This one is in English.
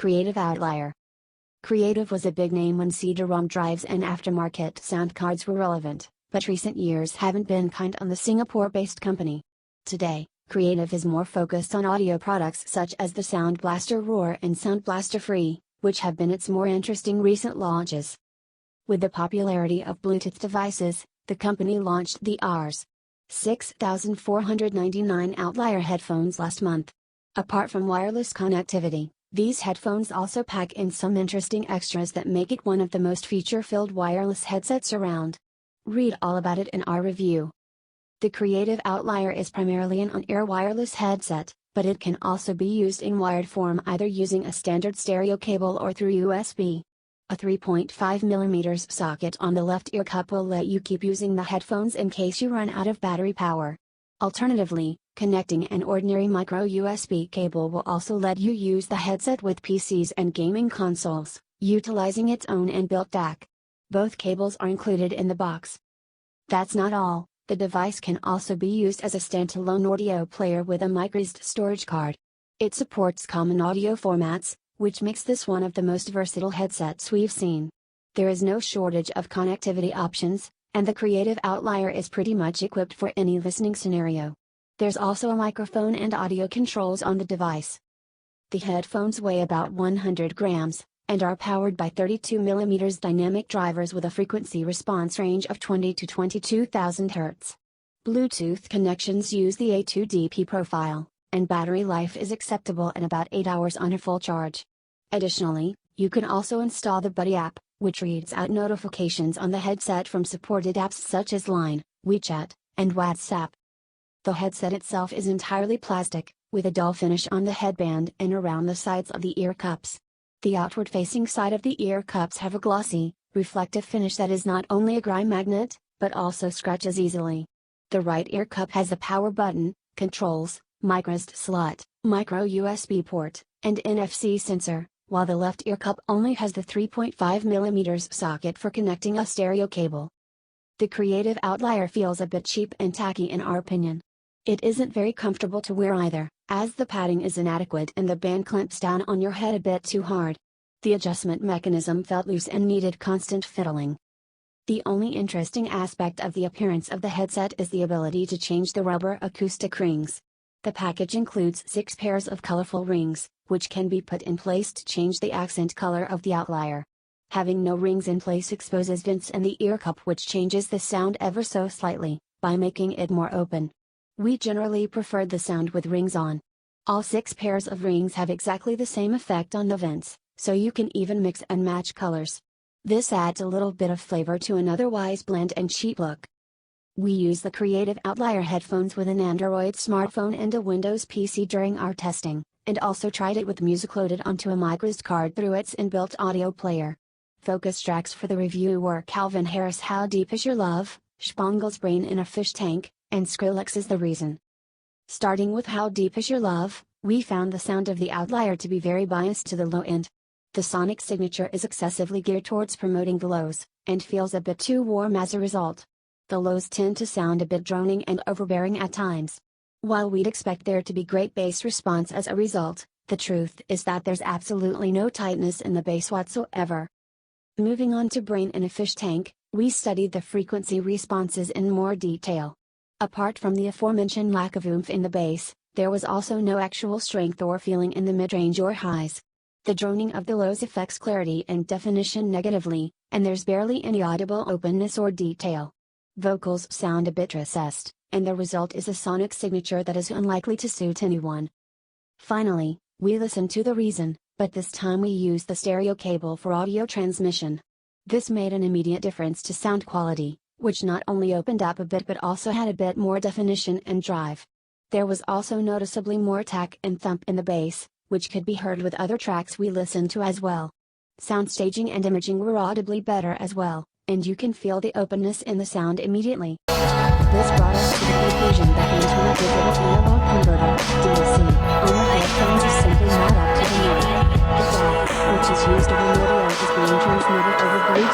Creative Outlier. Creative was a big name when CD-ROM drives and aftermarket sound cards were relevant, but recent years haven't been kind on the Singapore-based company. Today, Creative is more focused on audio products such as the Sound Blaster Roar and Sound Blaster Free, which have been its more interesting recent launches. With the popularity of Bluetooth devices, the company launched the Rs. 6,499 Outlier headphones last month. Apart from wireless connectivity, these headphones also pack in some interesting extras that make it one of the most feature-filled wireless headsets around. Read all about it in our review. The Creative Outlier is primarily an on-ear wireless headset, but it can also be used in wired form either using a standard stereo cable or through USB. A 3.5mm socket on the left ear cup will let you keep using the headphones in case you run out of battery power. Alternatively, connecting an ordinary micro USB cable will also let you use the headset with PCs and gaming consoles, utilizing its own inbuilt DAC. Both cables are included in the box. That's not all, the device can also be used as a standalone audio player with a microSD storage card. It supports common audio formats, which makes this one of the most versatile headsets we've seen. There is no shortage of connectivity options, and the Creative Outlier is pretty much equipped for any listening scenario. There's also a microphone and audio controls on the device. The headphones weigh about 100 grams, and are powered by 32mm dynamic drivers with a frequency response range of 20 to 22,000 Hz. Bluetooth connections use the A2DP profile, and battery life is acceptable in about 8 hours on a full charge. Additionally, you can also install the Buddy app, which reads out notifications on the headset from supported apps such as Line, WeChat, and WhatsApp. The headset itself is entirely plastic, with a dull finish on the headband and around the sides of the ear cups. The outward-facing side of the ear cups have a glossy, reflective finish that is not only a grime magnet, but also scratches easily. The right ear cup has a power button, controls, microSD slot, micro USB port, and NFC sensor, while the left ear cup only has the 3.5mm socket for connecting a stereo cable. The Creative Outlier feels a bit cheap and tacky in our opinion. It isn't very comfortable to wear either, as the padding is inadequate and the band clamps down on your head a bit too hard. The adjustment mechanism felt loose and needed constant fiddling. The only interesting aspect of the appearance of the headset is the ability to change the rubber acoustic rings. The package includes 6 pairs of colorful rings, which can be put in place to change the accent color of the Outlier. Having no rings in place exposes vents in the ear cup, which changes the sound ever so slightly, by making it more open. We generally preferred the sound with rings on. All 6 pairs of rings have exactly the same effect on the vents, so you can even mix and match colors. This adds a little bit of flavor to an otherwise bland and cheap look. We use the Creative Outlier headphones with an Android smartphone and a Windows PC during our testing, and also tried it with music loaded onto a microSD card through its inbuilt audio player. Focus tracks for the review were Calvin Harris' How Deep Is Your Love, Spangle's Brain in a Fish Tank, and Skrillex's The Reason. Starting with How Deep Is Your Love, we found the sound of the Outlier to be very biased to the low end. The sonic signature is excessively geared towards promoting the lows, and feels a bit too warm as a result. The lows tend to sound a bit droning and overbearing at times. While we'd expect there to be great bass response as a result, the truth is that there's absolutely no tightness in the bass whatsoever. Moving on to Brain in a Fish Tank, we studied the frequency responses in more detail. Apart from the aforementioned lack of oomph in the bass, there was also no actual strength or feeling in the mid-range or highs. The droning of the lows affects clarity and definition negatively, and there's barely any audible openness or detail. Vocals sound a bit recessed, and the result is a sonic signature that is unlikely to suit anyone. Finally, we listened to The Reason, but this time we used the stereo cable for audio transmission. This made an immediate difference to sound quality, which not only opened up a bit but also had a bit more definition and drive. There was also noticeably more attack and thump in the bass, which could be heard with other tracks we listened to as well. Sound staging and imaging were audibly better as well, and you can feel the openness in the sound immediately. This brought us to the conclusion that the internal digital analog converter, DAC, on the headphones is simply not up to the mark. The DAC, which is used over radio, is being transmitted over Bluetooth.